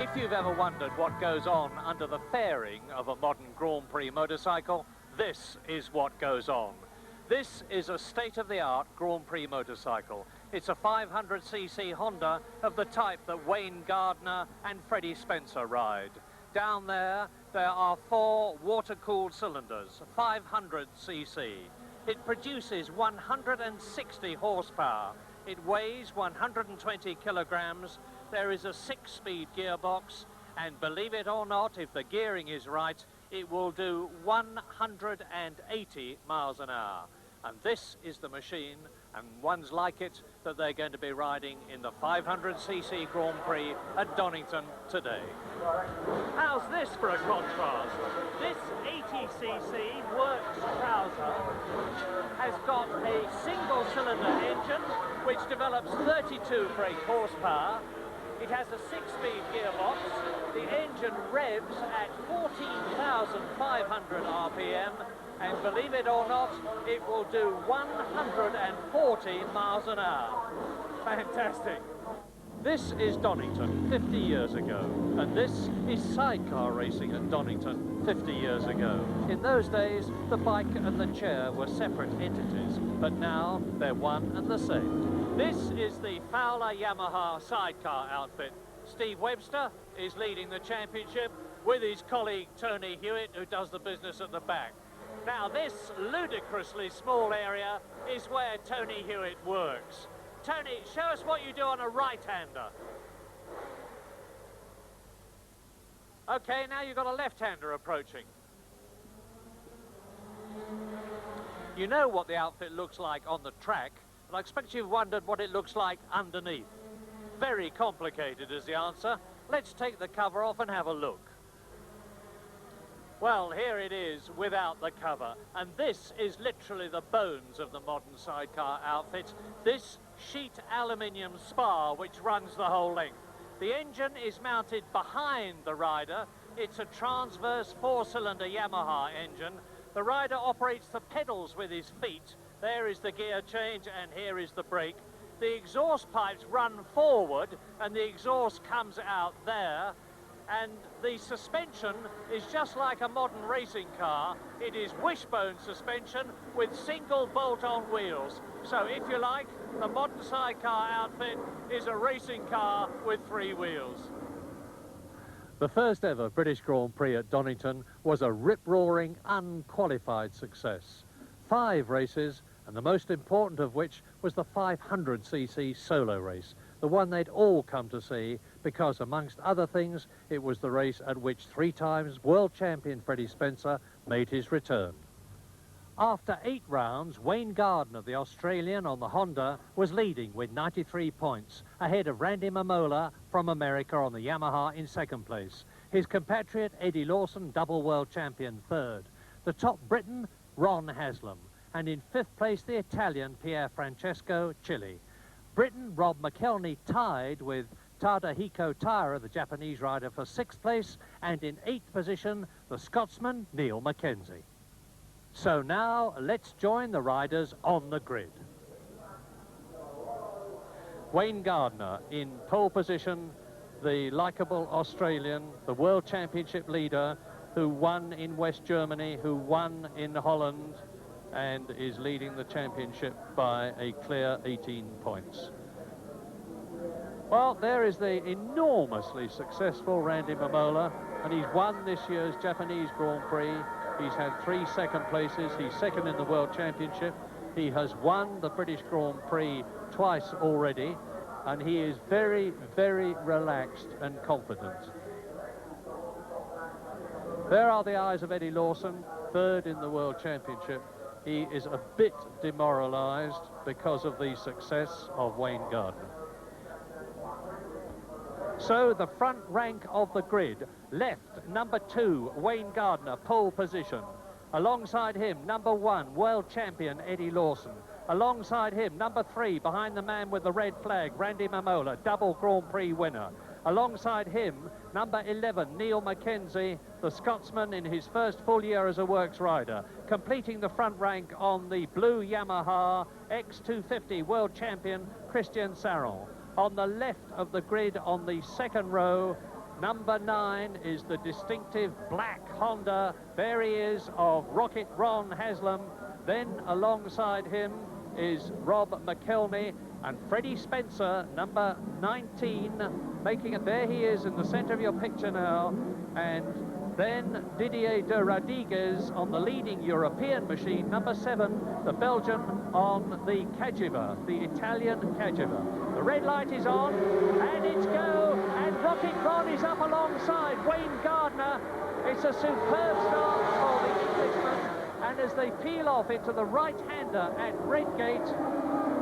If you've ever wondered what goes on under the fairing of a modern Grand Prix motorcycle, this is what goes on. This is a state-of-the-art Grand Prix motorcycle. It's a 500cc Honda of the type that Wayne Gardner and Freddie Spencer ride. Down there are 4 water-cooled cylinders, 500cc. It produces 160 horsepower. It weighs 120 kilograms. There is a 6-speed gearbox, and believe it or not, if the gearing is right, it will do 180 miles an hour. And this is the machine, and ones like it, that they're going to be riding in the 500cc Grand Prix at Donnington today. How's this for a contrast? This 80cc Works trouser has got a single-cylinder engine which develops 32 brake horsepower. It has a 6-speed gearbox. The engine revs at 14,500 RPM, and believe it or not, it will do 140 miles an hour. Fantastic. This is Donnington 50 years ago, and this is sidecar racing at Donnington 50 years ago. In those days, the bike and the chair were separate entities, but now they're one and the same. This is the Fowler Yamaha sidecar outfit. Steve Webster is leading the championship with his colleague Tony Hewitt, who does the business at the back. Now, this ludicrously small area is where Tony Hewitt works. Tony, show us what you do on a right-hander. Okay, now you've got a left-hander approaching. You know what the outfit looks like on the track, and I expect you've wondered what it looks like underneath. Very complicated is the answer. Let's take the cover off and have a look. Well, here it is without the cover, and this is literally the bones of the modern sidecar outfit. This sheet aluminium spar which runs the whole length. The engine is mounted behind the rider. It's a transverse 4-cylinder Yamaha engine. The rider operates the pedals with his feet. There is the gear change, and here is the brake. The exhaust pipes run forward, and the exhaust comes out there. And the suspension is just like a modern racing car. It is wishbone suspension with single bolt-on wheels. So if you like, the modern sidecar outfit is a racing car with 3 wheels. The first ever British Grand Prix at Donnington was a rip-roaring, unqualified success. 5 races, and the most important of which was the 500cc solo race, the one they'd all come to see because, amongst other things, it was the race at which 3 times world champion Freddie Spencer made his return. After 8 rounds, Wayne Gardner, the Australian on the Honda, was leading with 93 points, ahead of Randy Mamola from America on the Yamaha in 2nd place. His compatriot Eddie Lawson, double world champion, 3rd. The top Briton, Ron Haslam, and in 5th place the Italian Pier Francesco Chili. Britain Rob McElhenney tied with Tadahiko Taira, the Japanese rider, for 6th place, and in 8th position the Scotsman Neil Mackenzie. So now let's join the riders on the grid. Wayne Gardner in pole position, the likeable Australian, the World Championship leader, who won in West Germany, who won in Holland, and is leading the championship by a clear 18 points. Well, there is the enormously successful Randy Mamola, and he's won this year's Japanese Grand Prix. He's had 3 second places. He's 2nd in the World Championship. He has won the British Grand Prix twice already, and he is very, very relaxed and confident. There are the eyes of Eddie Lawson, 3rd in the World Championship. He is a bit demoralised because of the success of Wayne Gardner. So the front rank of the grid, left, number 2, Wayne Gardner, pole position. Alongside him, number 1, world champion Eddie Lawson. Alongside him, number 3, behind the man with the red flag, Randy Mamola, double Grand Prix winner. Alongside him, number 11, Neil Mackenzie, the Scotsman in his first full year as a works rider. Completing the front rank on the blue Yamaha X250 world champion Christian Saron. On the left of the grid on the 2nd row, Number 9 is the distinctive black Honda. There he is, of Rocket Ron Haslam. Then alongside him is Rob McElhenney, and Freddie Spencer, number 19, making it. There he is in the centre of your picture now. And then Didier de Radiguez on the leading European machine, number 7, the Belgian on the Cagiva, the Italian Cagiva. The red light is on, and it's go, and Rocket Ron is up alongside Wayne Gardner. It's a superb start for the Englishman, and as they peel off into the right-hander at Redgate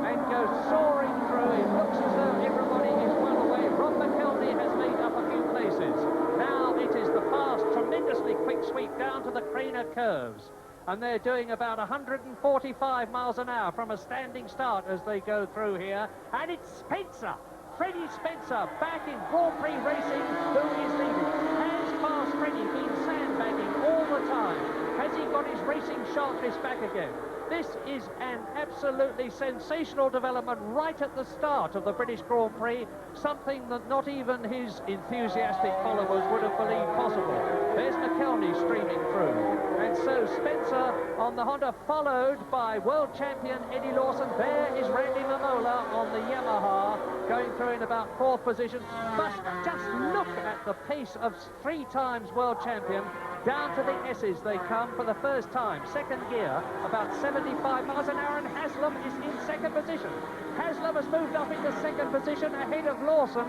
and go soaring through, it looks as though everybody is well away. Rob McElhenney has made up a few places. Now it is the fast, tremendously quick sweep down to the Craner curves, and they're doing about 145 miles an hour from a standing start as they go through here. And it's Spencer, Freddie Spencer, back in Grand Prix racing, who is leading. Has Fast Freddie been sandbagging all the time? Has he got his racing sharpness back again? This is an absolutely sensational development right at the start of the British Grand Prix, something that not even his enthusiastic followers would have believed possible. There's McElhenney streaming through. And so Spencer on the Honda, followed by world champion Eddie Lawson. There is Randy Mamola on the Yamaha, going through in about 4th position. But just look at the pace of 3 times world champion. Down to the S's they come for the first time. 2nd gear, about 75 miles an hour, and Haslam is in 2nd position. Haslam has moved up into 2nd position ahead of Lawson.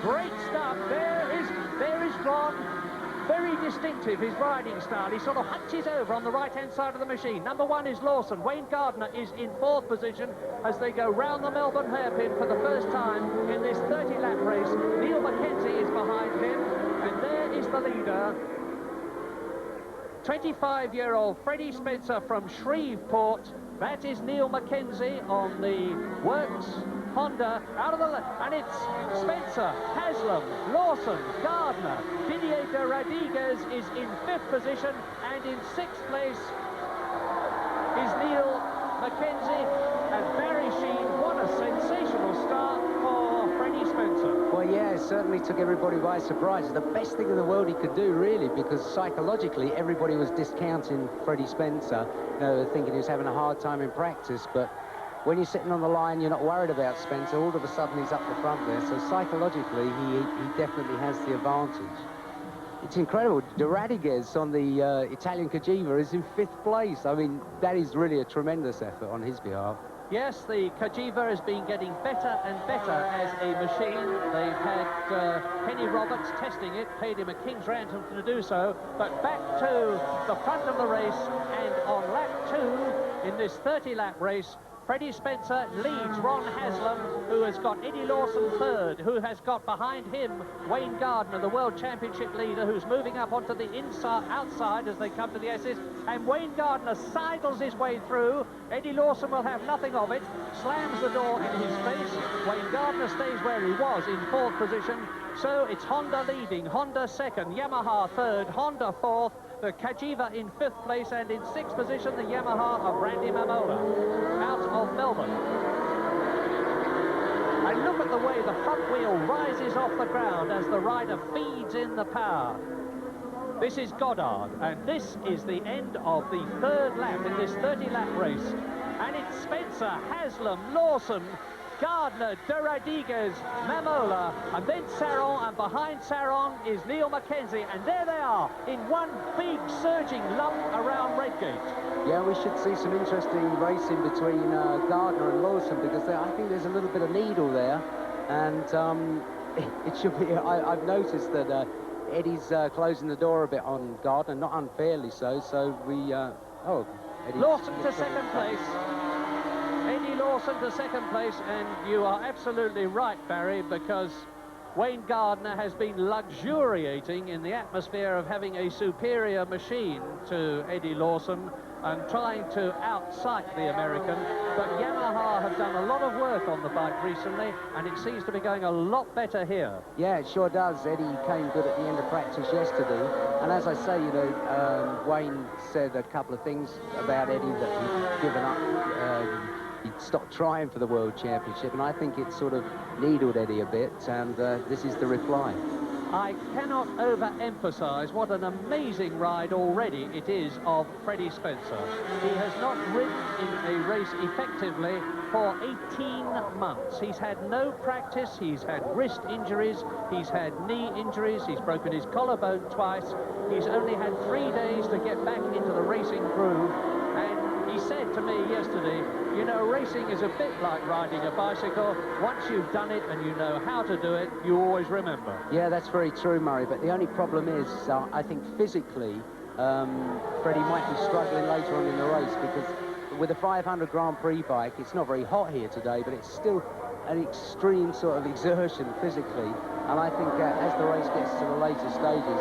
Great stuff. There is Ron. Very distinctive, his riding style. He sort of hunches over on the right-hand side of the machine. Number 1 is Lawson. Wayne Gardner is in 4th position as they go round the Melbourne hairpin for the first time in this 30-lap race. Neil Mackenzie is behind him, and there is the leader, 25-year-old Freddie Spencer from Shreveport. That is Neil Mackenzie on the Works Honda out of the left, and it's Spencer, Haslam, Lawson, Gardner. Didier de Radiguez is in 5th position, and in 6th place is Neil Mackenzie, and Barry Sheen. What a sensational start for Freddie Spencer. Well, yeah, it certainly took everybody by surprise. It's the best thing in the world he could do, really, because psychologically everybody was discounting Freddie Spencer, you know, thinking he was having a hard time in practice. But when you're sitting on the line, you're not worried about Spencer. All of a sudden he's up the front there, so psychologically he definitely has the advantage. It's incredible. De Radiguez on the Italian Cagiva is in 5th place. I mean, that is really a tremendous effort on his behalf. Yes, the Cagiva has been getting better and better as a machine. They've had Kenny Roberts testing it, paid him a king's ransom to do so. But back to the front of the race, and on lap 2 in this 30-lap race, Freddie Spencer leads Ron Haslam, who has got Eddie Lawson 3rd, who has got behind him Wayne Gardner, the World Championship leader, who's moving up onto the outside as they come to the S's. And Wayne Gardner sidles his way through. Eddie Lawson will have nothing of it, slams the door in his face. Wayne Gardner stays where he was in 4th position. So it's Honda leading, Honda 2nd, Yamaha 3rd, Honda 4th, the Cagiva in 5th place, and in 6th position the Yamaha of Randy Mamola out of Melbourne. And look at the way the front wheel rises off the ground as the rider feeds in the power. This is Goddard, and this is the end of the 3rd lap in this 30-lap race. And it's Spencer, Haslam, Lawson, Gardner, de Radiguez, Mamola, and then Saron, and behind Saron is Neil Mackenzie, and there they are in one big surging lump around Redgate. Yeah, we should see some interesting racing between Gardner and Lawson, because I think there's a little bit of needle there, and it should be. I've noticed that Eddie's closing the door a bit on Gardner, not unfairly so. So we Eddie Lawson to 2nd place. Eddie Lawson to 2nd place, and you are absolutely right, Barry, because Wayne Gardner has been luxuriating in the atmosphere of having a superior machine to Eddie Lawson and trying to outsight the American. But Yamaha have done a lot of work on the bike recently, and it seems to be going a lot better here. Yeah, it sure does. Eddie came good at the end of practice yesterday, and as I say, you know, Wayne said a couple of things about Eddie that he'd given up. He stopped trying for the World Championship, and I think it sort of needled Eddie a bit, and this is the reply. I cannot overemphasize what an amazing ride already it is of Freddie Spencer. He has not ridden in a race effectively for 18 months. He's had no practice, he's had wrist injuries, he's had knee injuries, he's broken his collarbone twice. He's only had 3 days to get back into the racing groove, and he said to me yesterday, you know, racing is a bit like riding a bicycle. Once you've done it and you know how to do it, you always remember. Yeah, that's very true, Murray, but the only problem is, I think physically, Freddie might be struggling later on in the race, because with a 500 Grand Prix bike, it's not very hot here today, but it's still an extreme sort of exertion physically. And I think as the race gets to the later stages,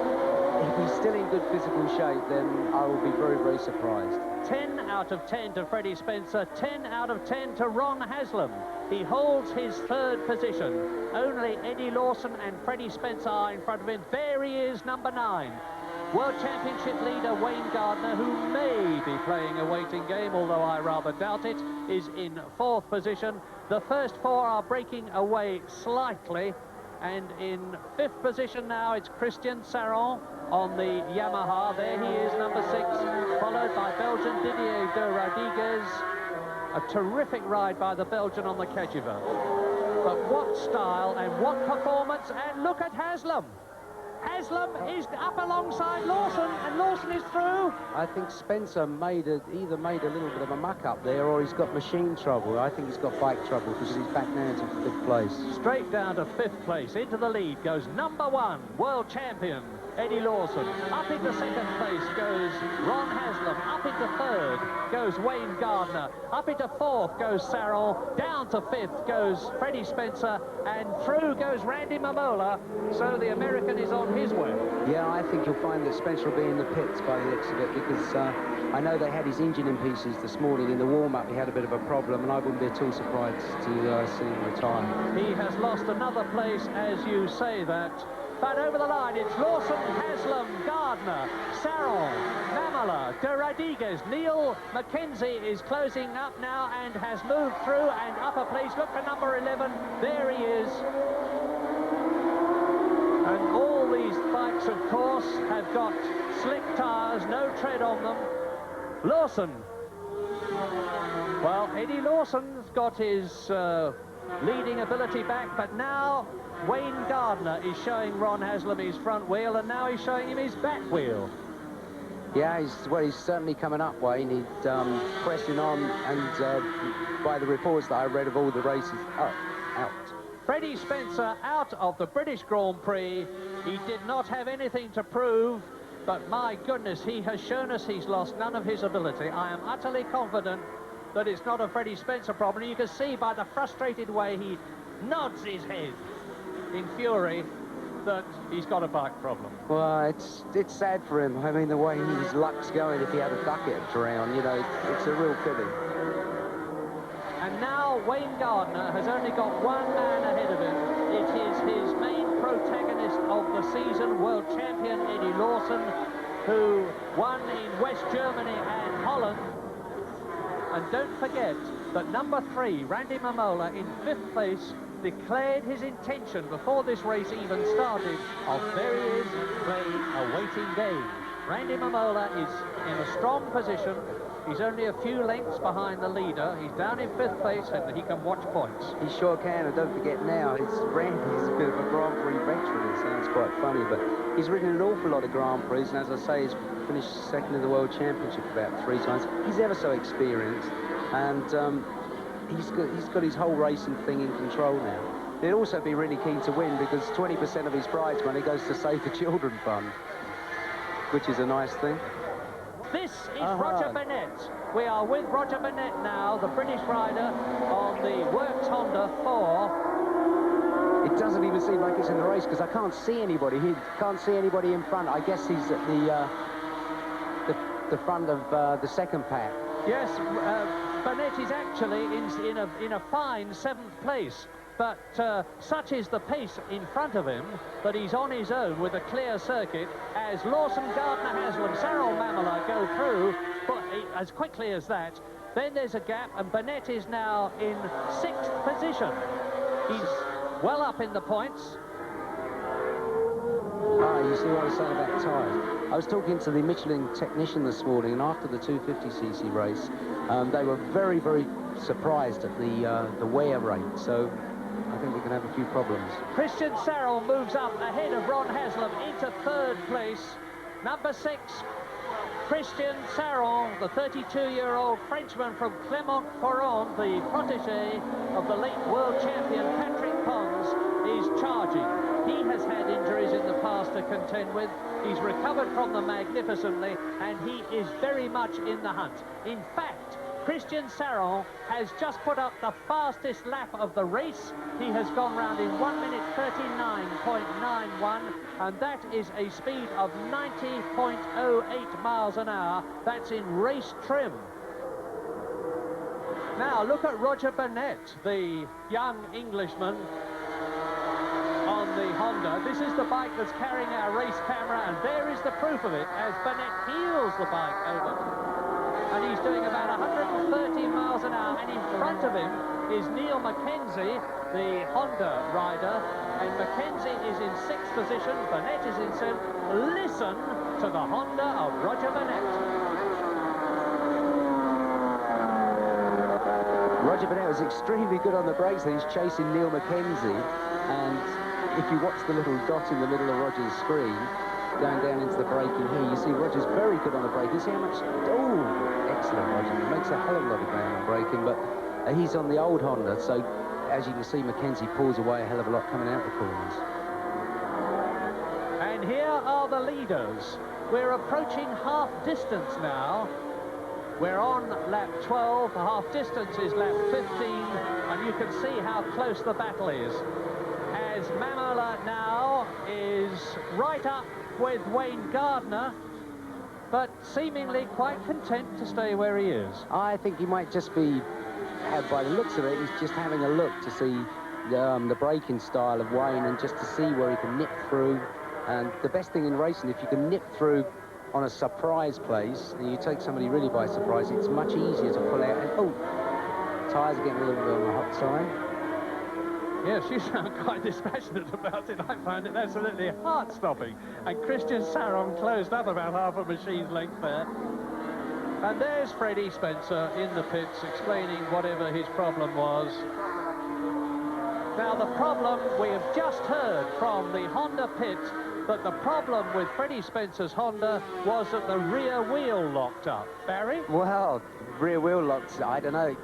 if he's still in good physical shape, then I will be very, very surprised. 10 out of 10 to Freddie Spencer, 10 out of 10 to Ron Haslam. He holds his 3rd position. Only Eddie Lawson and Freddie Spencer are in front of him. There he is, number 9. World Championship leader Wayne Gardner, who may be playing a waiting game, although I rather doubt it, is in 4th position. The first 4 are breaking away slightly, and in 5th position now it's Christian Saron on the Yamaha. There he is, number 6, followed by Belgian Didier de Rodriguez. A terrific ride by the Belgian on the Kejiva. But what style and what performance, and look at Haslam. Haslam is up alongside Lawson, and Lawson is through. I think Spencer either made a little bit of a muck up there, or he's got machine trouble. I think he's got bike trouble, because he's back now to 5th place. Straight down to 5th place. Into the lead goes number 1, world champion Eddie Lawson. Up into 2nd place goes Ron Haslam. Up into 3rd goes Wayne Gardner. Up into 4th goes Saron. Down to 5th goes Freddie Spencer. And through goes Randy Mamola. So the American is on his way. Yeah, I think you'll find that Spencer will be in the pits by the looks of it, because I know they had his engine in pieces this morning. In the warm-up, he had a bit of a problem, and I wouldn't be at all surprised to see him retire. He has lost another place, as you say that. But over the line, it's Lawson, Haslam, Gardner, Saron, Mamola, de Rodriguez. Neil Mackenzie is closing up now and has moved through and upper place. Look for number 11. There he is. And all these bikes, of course, have got slick tyres, no tread on them. Lawson. Well, Eddie Lawson's got his leading ability back, but now Wayne Gardner is showing Ron Haslam his front wheel, and now he's showing him his back wheel. Yeah, he's certainly coming up, Wayne. He's pressing on, and by the reports that I read of all the races, out. Freddie Spencer out of the British Grand Prix. He did not have anything to prove, but my goodness, he has shown us he's lost none of his ability. I am utterly confident that it's not a Freddie Spencer problem. You can see by the frustrated way he nods his head in fury that he's got a bike problem. Well, it's sad for him. I mean, the way his luck's going, if he had a duck, it'd drown, you know, it's a real pity. And now Wayne Gardner has only got 1 man ahead of him. It is his main protagonist of the season, world champion Eddie Lawson, who won in West Germany and Holland. And don't forget that number 3, Randy Mamola, in 5th place, declared his intention before this race even started of there he is playing a waiting game. Randy Mamola is in a strong position. He's only a few lengths behind the leader. He's down in 5th place, and he can watch points. He sure can, and don't forget now, Randy's a bit of a Grand Prix veteran. It sounds quite funny, but he's ridden an awful lot of Grand Prix, and as I say, he's finished 2nd in the World Championship about 3 times. He's ever so experienced, and he's got his whole racing thing in control now. He'd also be really keen to win, because 20% of his prize money goes to Save the Children Fund, which is a nice thing. This is Roger Burnett. We are with Roger Burnett now, the British rider on the Works Honda 4. It doesn't even seem like it's in the race, because I can't see anybody. He can't see anybody in front. I guess he's at the front of the 2nd pack. Yes, Burnett is actually in a fine 7th place. But such is the pace in front of him that he's on his own with a clear circuit as Lawson, Gardner, Haslam, Saron, Mamola go through, but as quickly as that. Then there's a gap, and Burnett is now in 6th position. He's well up in the points. Ah, you see what I was saying about tyres? I was talking to the Michelin technician this morning, and after the 250cc race, they were very, very surprised at the wear rate. So I think we can have a few problems. Christian Sarrel moves up ahead of Ron Haslam into third place. Number 6, Christian Sarrel, the 32-year-old Frenchman from Clermont-Ferrand, the protege of the late world champion Patrick Pons, is charging. He has had injuries in the past to contend with. He's recovered from them magnificently, and he is very much in the hunt. In fact, Christian Sarrel has just put up the fastest lap of the race. He has gone round in 1 minute 39.91, and that is a speed of 90.08 miles an hour. That's in race trim. Now look at Roger Burnett, the young Englishman on the Honda. This is the bike that's carrying our race camera, and there is the proof of it as Burnett heels the bike over. And he's doing about 130 miles an hour, and in front of him is Neil Mackenzie, the Honda rider, and Mackenzie is in 6th position, Burnett is in 7th. Listen to the Honda of Roger Burnett. Roger Burnett was extremely good on the brakes. He's chasing Neil Mackenzie, and if you watch the little dot in the middle of Roger's screen, going down into the braking here, you see Roger's very good on the braking. See how much... Oh, excellent, Roger. He makes a hell of a lot of ground on braking, but he's on the old Honda, so as you can see, Mackenzie pulls away a hell of a lot coming out the corners. And here are the leaders. We're approaching half distance now. We're on lap 12, half distance is lap 15, and you can see how close the battle is. As Mamola now is right up with Wayne Gardner, but seemingly quite content to stay where he is. I think he might just be, by the looks of it, he's just having a look to see the braking style of Wayne and just to see where he can nip through. And the best thing in racing, if you can nip through on a surprise place and you take somebody really by surprise, it's much easier to pull out. And, oh, tyres are getting a little bit on the hot side. Yes, you sound quite dispassionate about it. I find it absolutely heart-stopping. And Christian Sarron closed up about half a machine's length there. And there's Freddie Spencer in the pits explaining whatever his problem was. Now, the problem, we have just heard from the Honda pit that the problem with Freddie Spencer's Honda was that the rear wheel locked up. Barry? Well, rear wheel locked, I don't know,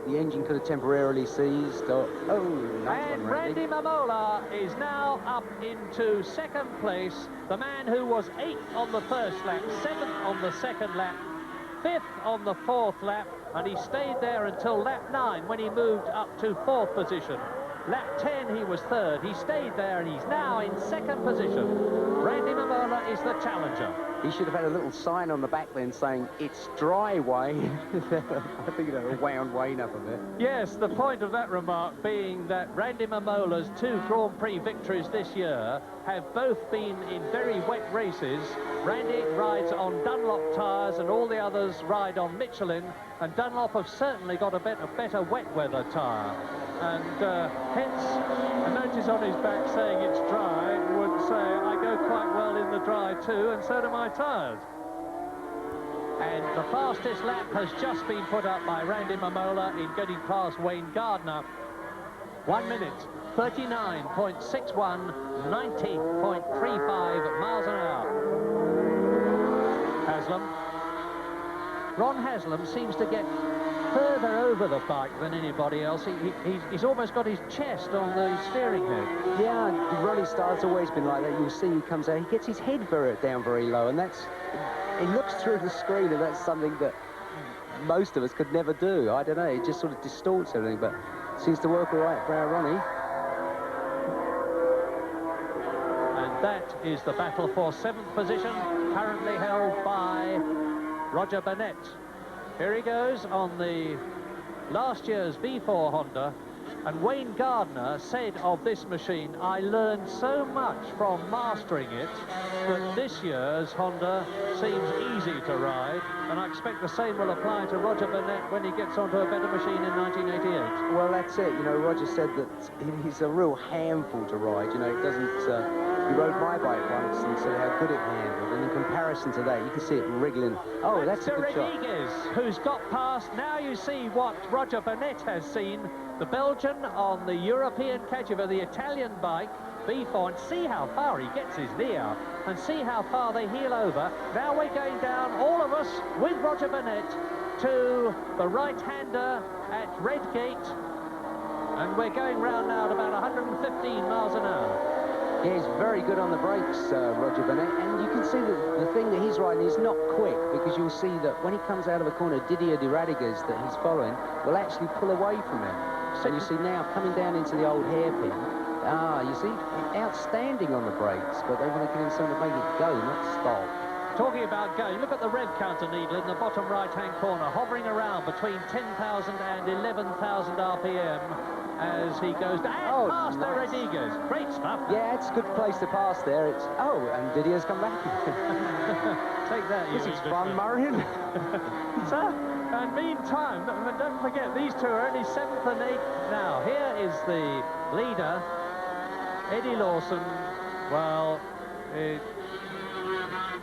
the engine could have temporarily seized or... Oh, nice and one, Randy. Randy Mamola is now up into 2nd place. The man who was 8th on the first lap, 7th on the 2nd lap, 5th on the 4th lap, and he stayed there until lap 9 when he moved up to 4th position. Lap 10 he was 3rd. He stayed there and he's now in 2nd position. Randy Mamola is the challenger. He should have had a little sign on the back then saying, "It's dry, Wayne." I think it would have wound Wayne up a bit. Yes, the point of that remark being that Randy Mamola's 2 Grand Prix victories this year have both been in very wet races. Randy rides on Dunlop tyres and all the others ride on Michelin, and Dunlop have certainly got a better wet weather tyre. And hence, a notice on his back saying it's dry would say, I go quite well in the dry too, and so do my tyres. And the fastest lap has just been put up by Randy Mamola in getting past Wayne Gardner. 1 minute, 39.61, 90.35 miles an hour. Haslam. Ron Haslam seems to get further over the bike than anybody else. He's almost got his chest on the steering head. Yeah, Ronnie Starr's always been like that. You'll see he comes out, he gets his head down very low, and that's... He looks through the screen, and that's something that most of us could never do. I don't know, it just sort of distorts everything, but seems to work all right for our Ronnie. And that is the battle for 7th position, currently held by Roger Burnett. Here he goes on the last year's V4 Honda, and Wayne Gardner said of this machine, I learned so much from mastering it that this year's Honda seems easy to ride, and I expect the same will apply to Roger Burnett when he gets onto a better machine in 1988. Well, that's it. You know, Roger said that he's a real handful to ride. You know, it doesn't... He rode my bike once and said how good it handled, and in comparison to that, you can see it wriggling. Oh, that's a good shot. Rodriguez, who's got past. Now you see what Roger Burnett has seen. The Belgian on the European Cagiva, the Italian bike, B4, and see how far he gets his knee out, and see how far they heel over. Now we're going down, all of us, with Roger Burnett, to the right-hander at Redgate, and we're going round now at about 115 miles an hour. Yeah, he's very good on the brakes, Roger Burnett, and you can see that the thing that he's riding is not quick, because you'll see that when he comes out of a corner, Didier de Radiguez that he's following will actually pull away from him. So you see now coming down into the old hairpin. You see, outstanding on the brakes, but they want to get him something to make it go, not stop. Talking about going, look at the rev counter needle in the bottom right-hand corner, hovering around between 10,000 and 11,000 RPM as he goes down past nice. Rodriguez. Great stuff. Yeah, it's a good place to pass there. It's and Didier's come back. Take that, you. This is fun, Marion. So, and meantime, don't forget, these two are only 7th and 8th now. Here is the leader, Eddie Lawson. Well,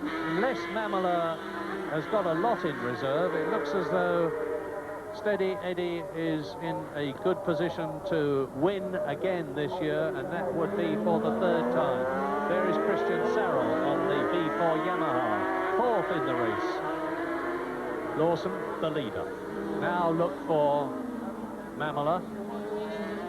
unless Mamola has got a lot in reserve, it looks as though Steady Eddie is in a good position to win again this year, and that would be for the 3rd time. There is Christian Sarrel on the B4 Yamaha, 4th in the race. Lawson, the leader. Now look for Mamola.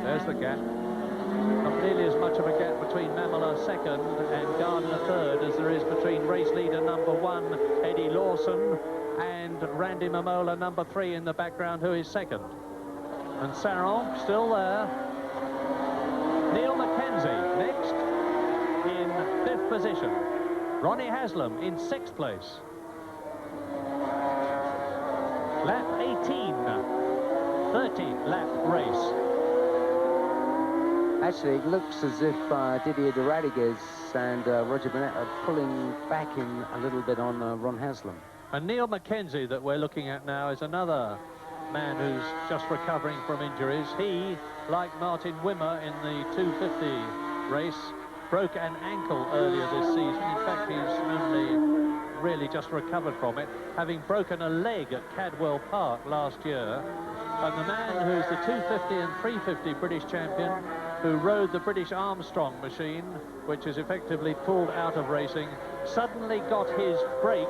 There's the gap. Not nearly as much of a gap between Mamola 2nd and Gardner 3rd as there is between race leader number 1, Eddie Lawson, and Randy Mamola, number 3 in the background, who is 2nd. And Saron still there. Neil Mackenzie next in 5th position. Ronnie Haslam in 6th place. Lap 18, 30-lap race. Actually, it looks as if Didier de Radiguez and Roger Burnett are pulling back in a little bit on Ron Haslam. And Neil Mackenzie that we're looking at now is another man who's just recovering from injuries. He, like Martin Wimmer in the 250 race, broke an ankle earlier this season. In fact, he's only really just recovered from it, having broken a leg at Cadwell Park last year. And the man who's the 250 and 350 British champion, who rode the British Armstrong machine, which is effectively pulled out of racing, suddenly got his break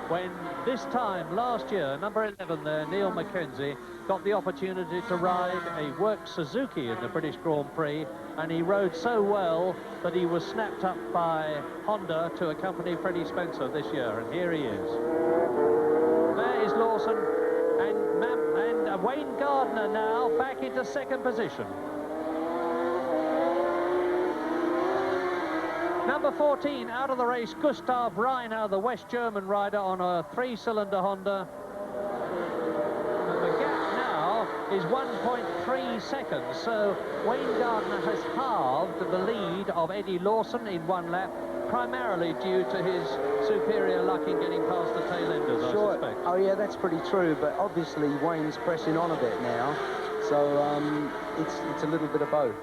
when this time last year, number 11 there, Neil Mackenzie, got the opportunity to ride a work Suzuki in the British Grand Prix, and he rode so well that he was snapped up by Honda to accompany Freddie Spencer this year, and here he is. There is Lawson, and Wayne Gardner now back into 2nd position. Number 14 out of the race, Gustav Reiner, the West German rider on a 3-cylinder Honda. And the gap now is 1.3 seconds, so Wayne Gardner has halved the lead of Eddie Lawson in 1 lap, primarily due to his superior luck in getting past the tail enders, I suspect. Oh yeah, that's pretty true, but obviously Wayne's pressing on a bit now, so it's a little bit of both.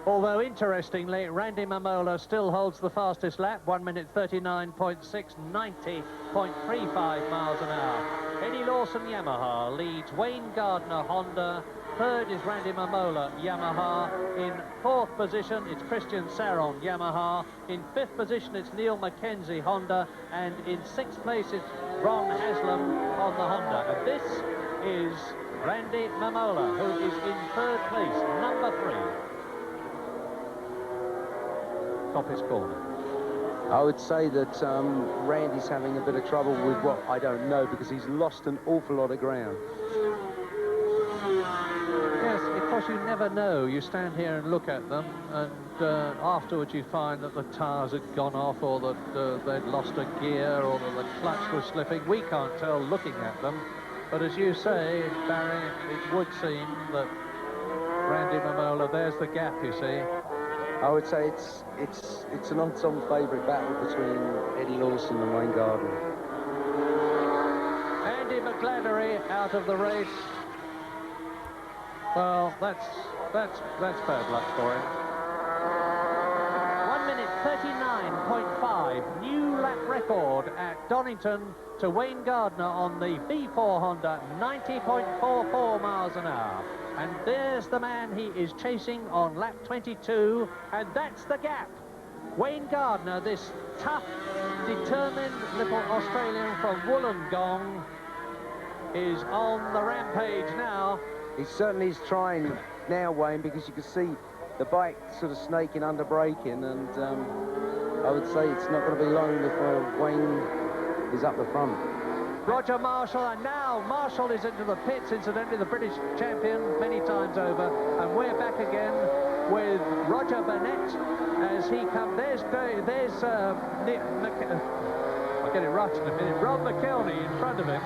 Although, interestingly, Randy Mamola still holds the fastest lap, 1 minute 39.6, 90.35 miles an hour. Eddie Lawson, Yamaha, leads. Wayne Gardner, Honda. 3rd is Randy Mamola, Yamaha. In 4th position, it's Christian Saron, Yamaha. In 5th position, it's Neil Mackenzie, Honda. And in 6th place, it's Ron Haslam on the Honda. And this is Randy Mamola, who is in 3rd place, number 3. Coppice corner. I would say that Randy's having a bit of trouble with what I don't know, because he's lost an awful lot of ground. Yes, of course you never know. You stand here and look at them, and afterwards you find that the tyres had gone off, or that they'd lost a gear, or that the clutch was slipping. We can't tell looking at them, but as you say, Barry, it would seem that Randy Mamola, there's the gap, you see. I would say it's an odds-on favourite battle between Eddie Lawson and Wayne Gardner. Andy McGladdery out of the race. Well, that's bad luck for him. 1 minute 1:55. New lap record at Donnington to Wayne Gardner on the V4 Honda, 90.44 miles an hour. And there's the man he is chasing on lap 22, and that's the gap. Wayne Gardner, this tough, determined little Australian from Wollongong, is on the rampage now. He certainly is trying now, Wayne, because you can see the bike sort of snaking under braking, and I would say it's not going to be long before Wayne is up the front. Roger Marshall, and now Marshall is into the pits, incidentally the British champion many times over, and we're back again with Roger Burnett as he comes. There's I'll get it right in a minute. Rob McElney in front of him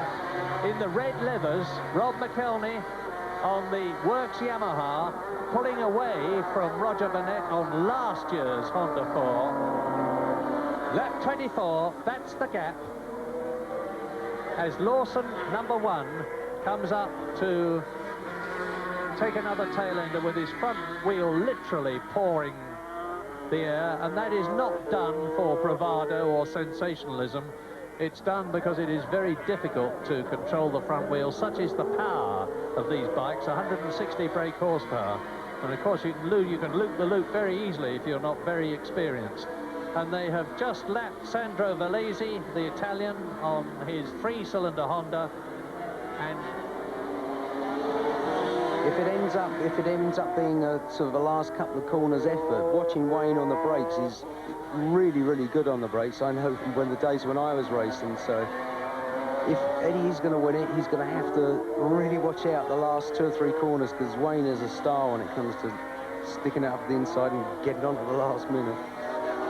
in the red leathers. Rob McElney on the Works Yamaha, pulling away from Roger Burnett on last year's Honda 4. Lap 24, that's the gap, as Lawson, number 1, comes up to take another tail-ender with his front wheel literally pouring the air, and that is not done for bravado or sensationalism. It's done because it is very difficult to control the front wheel. Such is the power of these bikes, 160 brake horsepower. And of course you can loop the loop very easily if you're not very experienced. And they have just lapped Sandro Valesi, the Italian, on his 3-cylinder Honda. And if it ends up being a sort of a last couple of corners effort, watching Wayne on the brakes is really, really good on the brakes. I know when the days when I was racing. So if Eddie is going to win it, he's going to have to really watch out the last 2 or 3 corners, because Wayne is a star when it comes to sticking it up the inside and getting on at the last minute.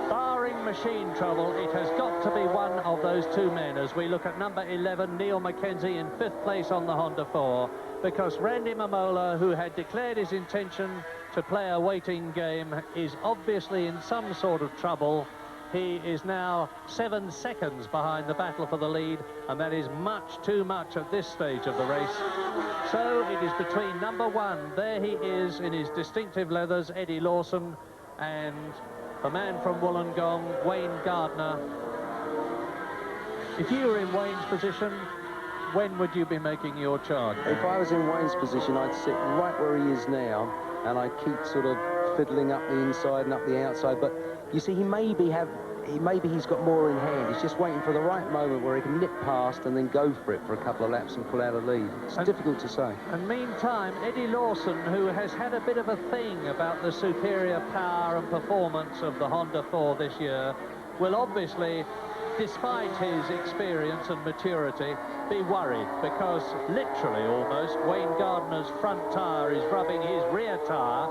Barring machine trouble, it has got to be one of those 2 men as we look at number 11, Neil Mackenzie, in 5th place on the Honda 4, because Randy Mamola, who had declared his intention to play a waiting game, is obviously in some sort of trouble. He is now 7 seconds behind the battle for the lead, and that is much too much at this stage of the race. So it is between number 1, there he is in his distinctive leathers, Eddie Lawson, and the man from Wollongong, Wayne Gardner. If you were in Wayne's position, when would you be making your charge? If I was in Wayne's position, I'd sit right where he is now, and I'd keep sort of fiddling up the inside and up the outside. But you see, maybe he's got more in hand. He's just waiting for the right moment where he can nip past and then go for it for a couple of laps and pull out a lead. It's difficult to say. And meantime, Eddie Lawson, who has had a bit of a thing about the superior power and performance of the Honda 4 this year, will obviously, despite his experience and maturity, be worried, because literally almost Wayne Gardner's front tyre is rubbing his rear tyre.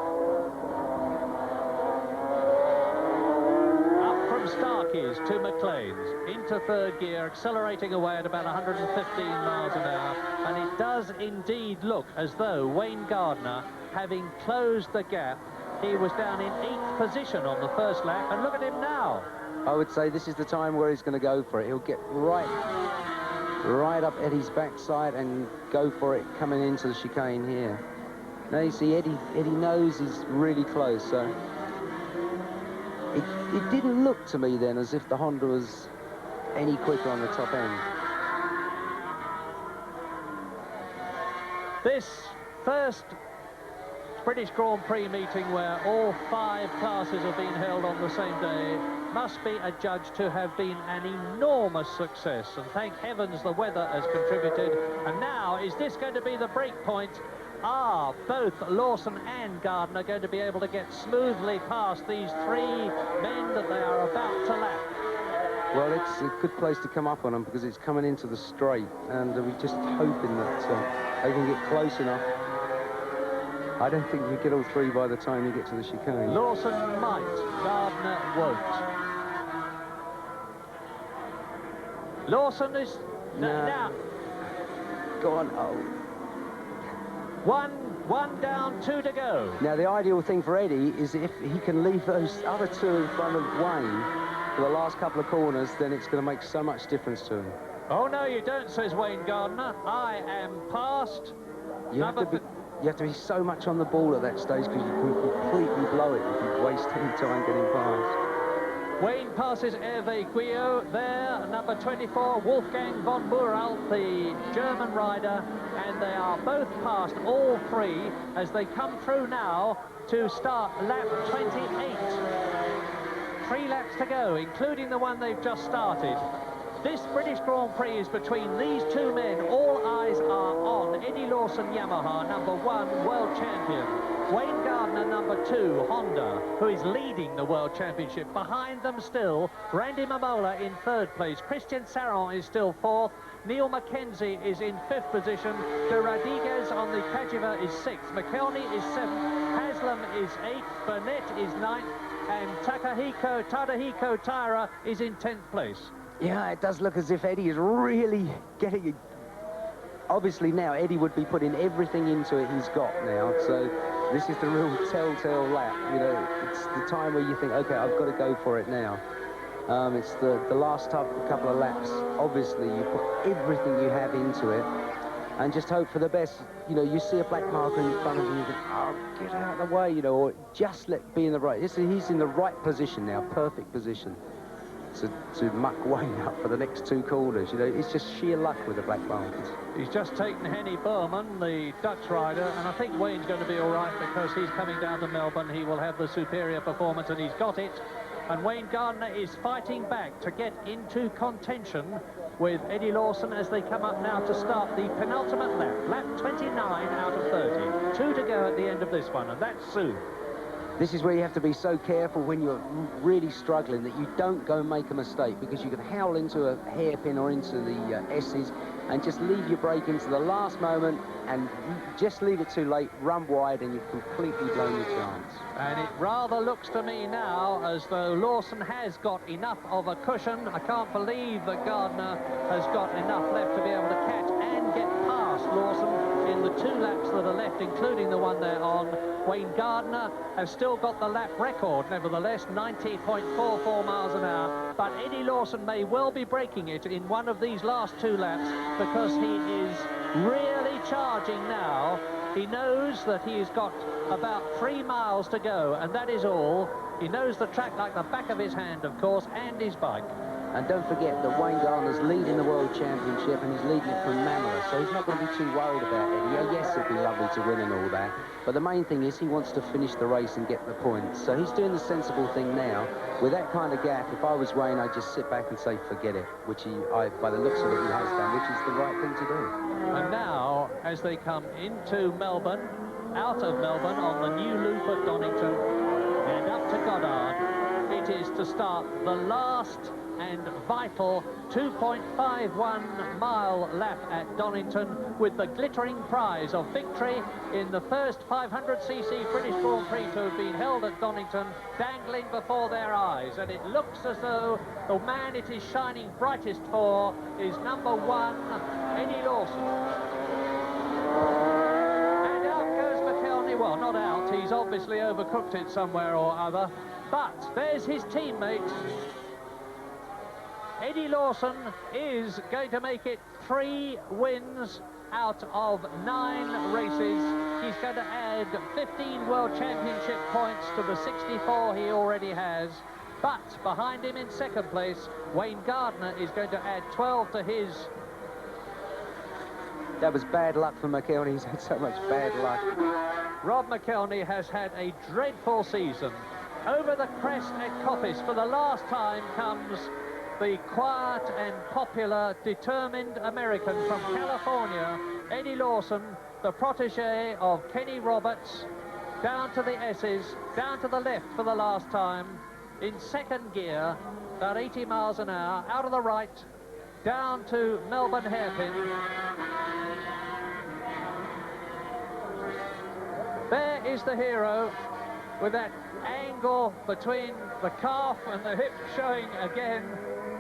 Up from Starkey's to McLean's, into 3rd gear, accelerating away at about 115 miles an hour, and it does indeed look as though Wayne Gardner, having closed the gap, he was down in 8th position on the first lap, and look at him now. I would say this is the time where he's going to go for it. He'll get right up Eddie's backside and go for it coming into the chicane here. Now you see Eddie knows he's really close, so it didn't look to me then as if the Honda was any quicker on the top end. This first British Grand Prix meeting, where all 5 classes have been held on the same day, must be adjudged to have been an enormous success, and thank heavens the weather has contributed. And now, is this going to be the break point? Are both Lawson and Gardner going to be able to get smoothly past these 3 men that they are about to lap? Well, it's a good place to come up on them, because it's coming into the straight, and we're just hoping that they can get close enough. I don't think you get all 3 by the time you get to the chicane. Lawson might, Gardner won't. Lawson is now. Go on. Oh. One down, 2 to go. Now the ideal thing for Eddie is if he can leave those other 2 in front of Wayne for the last couple of corners, then it's going to make so much difference to him. Oh no, you don't, says Wayne Gardner. I am past. You have to be so much on the ball at that stage, because you can completely blow it if you waste any time getting past. Wayne passes Hervé Guyot there, number 24, Wolfgang von Buralt, the German rider, and they are both past all three as they come through now to start lap 28. 3 laps to go, including the one they've just started. This British Grand Prix is between these two men. All eyes are on Eddie Lawson, Yamaha, number 1 world champion. Wayne Gardner, number 2, Honda, who is leading the World Championship. Behind them still, Randy Mamola in 3rd place. Christian Saron is still 4th. Neil Mackenzie is in 5th position. De Rodriguez on the Cagiva is 6th. McKelney is 7th. Haslam is 8th. Burnett is 9th. And Tadahiko Taira is in 10th place. Yeah, it does look as if Eddie is really getting it. Obviously now Eddie would be putting everything into it he's got now, so this is the real telltale lap. You know, it's the time where you think, okay, I've got to go for it now. It's the last couple of laps. Obviously you put everything you have into it and just hope for the best. You know, you see a black marker in front of you, you think, oh, get out of the way, you know, or just be in the right. He's in the right position now, perfect position to muck Wayne up for the next 2 corners. You know, it's just sheer luck with the black markers. He's just taken Henny Berman, the Dutch rider, and I think Wayne's going to be all right because he's coming down to Melbourne. He will have the superior performance, and he's got it. And Wayne Gardner is fighting back to get into contention with Eddie Lawson as they come up now to start the penultimate lap. Lap 29 out of 30. 2 to go at the end of this one, and that's soon. This is where you have to be so careful when you're really struggling that you don't go and make a mistake, because you can howl into a hairpin or into the S's and just leave your brake into the last moment and just leave it too late, run wide, and you've completely blown your chance. And it rather looks to me now as though Lawson has got enough of a cushion. I can't believe that Gardner has got enough left to be able to catch and get past Lawson in the 2 laps that are left, including the one they're on. Wayne Gardner has still got the lap record, nevertheless, 90.44 miles an hour. But Eddie Lawson may well be breaking it in one of these last 2 laps because he is really charging now. He knows that he's got about 3 miles to go, and that is all. He knows the track like the back of his hand, of course, and his bike. And don't forget that Wayne Gardner's leading the World Championship, and he's leading it from Mamola, so he's not going to be too worried about it. Yeah, yes, it'd be lovely to win and all that, but the main thing is he wants to finish the race and get the points. So he's doing the sensible thing now. With that kind of gap, if I was Wayne, I'd just sit back and say, forget it, which by the looks of it, he has done, which is the right thing to do. And now, as they come into Melbourne, out of Melbourne on the new loop at Donnington and up to Goddard, it is to start the last and vital 2.51 mile lap at Donington, with the glittering prize of victory in the first 500cc British Grand Prix to have been held at Donington dangling before their eyes. And it looks as though the man it is shining brightest for is number 1, Eddie Lawson. And out goes McKelney. Well, not out, he's obviously overcooked it somewhere or other, but there's his teammate. Eddie Lawson is going to make it 3 wins out of 9 races. He's going to add 15 World Championship points to the 64 he already has. But behind him in 2nd place, Wayne Gardner is going to add 12 to his. That was bad luck for McKelney. He's had so much bad luck. Rob McKelney has had a dreadful season. Over the crest at Coppice for the last time comes the quiet and popular, determined American from California, Eddie Lawson, the protege of Kenny Roberts, down to the S's, down to the left for the last time, in 2nd gear, about 80 miles an hour, out of the right, down to Melbourne hairpin. There is the hero, with that angle between the calf and the hip showing again,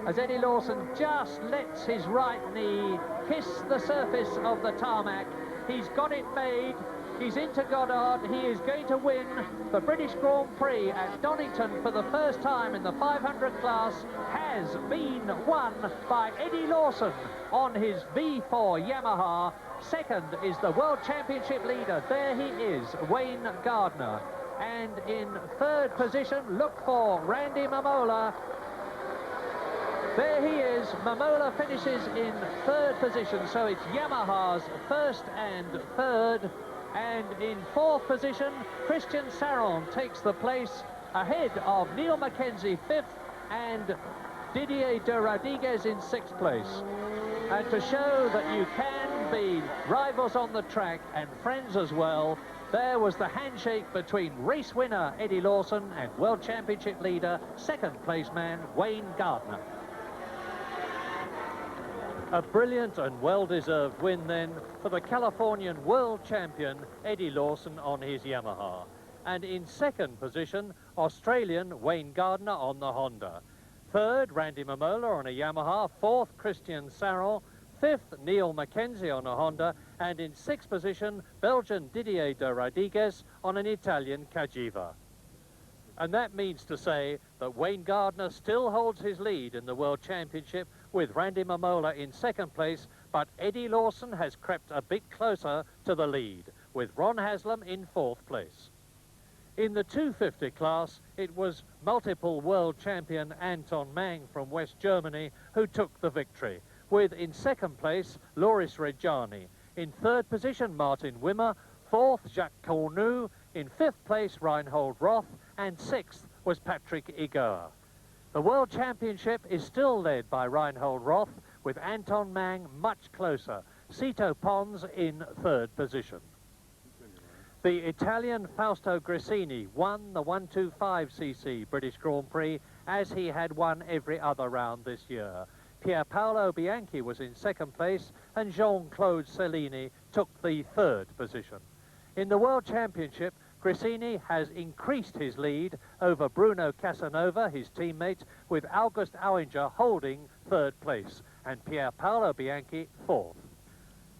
as Eddie Lawson just lets his right knee kiss the surface of the tarmac. He's got it made. He's into Goddard. He is going to win the British Grand Prix at Donington for the first time in the 500 class. Has been won by Eddie Lawson on his V4 Yamaha. 2nd is the World Championship leader. There he is, Wayne Gardner. And in third position, look for Randy Mamola. There he is. Mamola finishes in third position, so it's Yamaha's first and third. And in fourth position, Christian Saron takes the place ahead of Neil Mackenzie, fifth, and Didier de Rodriguez in sixth place. And to show that you can be rivals on the track and friends as well, there was the handshake between race winner Eddie Lawson and World Championship leader, second place man Wayne Gardner. A brilliant and well-deserved win then for the Californian world champion Eddie Lawson on his Yamaha. And in second position, Australian Wayne Gardner on the Honda. Third, Randy Mamola on a Yamaha. Fourth, Christian Saron. Fifth, Neil Mackenzie on a Honda. And in sixth position, Belgian Didier de Rodriguez on an Italian Cagiva. And that means to say that Wayne Gardner still holds his lead in the World Championship with Randy Mamola in second place, but Eddie Lawson has crept a bit closer to the lead with Ron Haslam in fourth place. In the 250 class, it was multiple world champion Anton Mang from West Germany who took the victory, with in second place Loris Reggiani, in third position Martin Wimmer, fourth Jacques Cornu, in fifth place Reinhold Roth, and sixth was Patrick Igoa. The World Championship is still led by Reinhold Roth, with Anton Mang much closer, Cito Pons in third position. The Italian Fausto Grissini won the 125cc British Grand Prix as he had won every other round this year. Pier Paolo Bianchi was in second place and Jean-Claude Cellini took the third position. In the World Championship, Grissini has increased his lead over Bruno Casanova, his teammate, with August Auinger holding third place and Pier Paolo Bianchi fourth.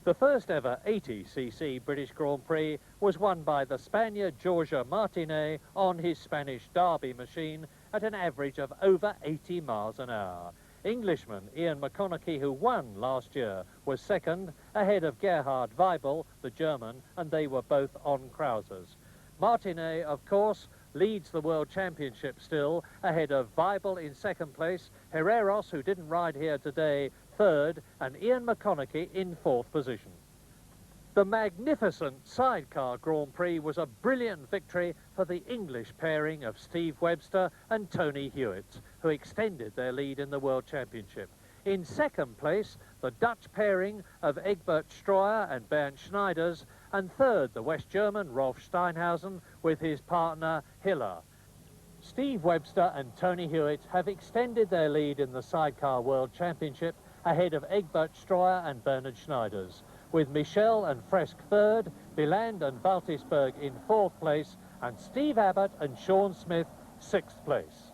The first ever 80cc British Grand Prix was won by the Spaniard Jorge Martinet on his Spanish Derby machine at an average of over 80 miles an hour. Englishman Ian McConaughey, who won last year, was second, ahead of Gerhard Weibel, the German, and they were both on Krausers. Martinet, of course, leads the World Championship still, ahead of Weibel in second place, Herreros, who didn't ride here today, third, and Ian McConaughey in fourth position. The magnificent sidecar Grand Prix was a brilliant victory for the English pairing of Steve Webster and Tony Hewitt, who extended their lead in the World Championship. In second place, the Dutch pairing of Egbert Streuer and Bernd Schneiders, and third, the West German Rolf Steinhausen with his partner Hiller. Steve Webster and Tony Hewitt have extended their lead in the Sidecar World Championship ahead of Egbert Streuer and Bernard Schneiders, with Michel and Fresk third, Biland and Valtisberg in fourth place, and Steve Abbott and Sean Smith sixth place.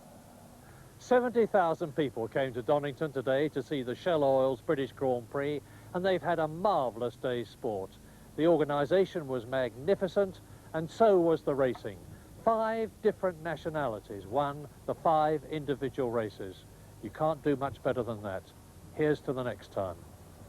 70,000 people came to Donnington today to see the Shell Oil's British Grand Prix, and they've had a marvellous day's sport. The organisation was magnificent, and so was the racing. 5 different nationalities won the 5 individual races. You can't do much better than that. Here's to the next time.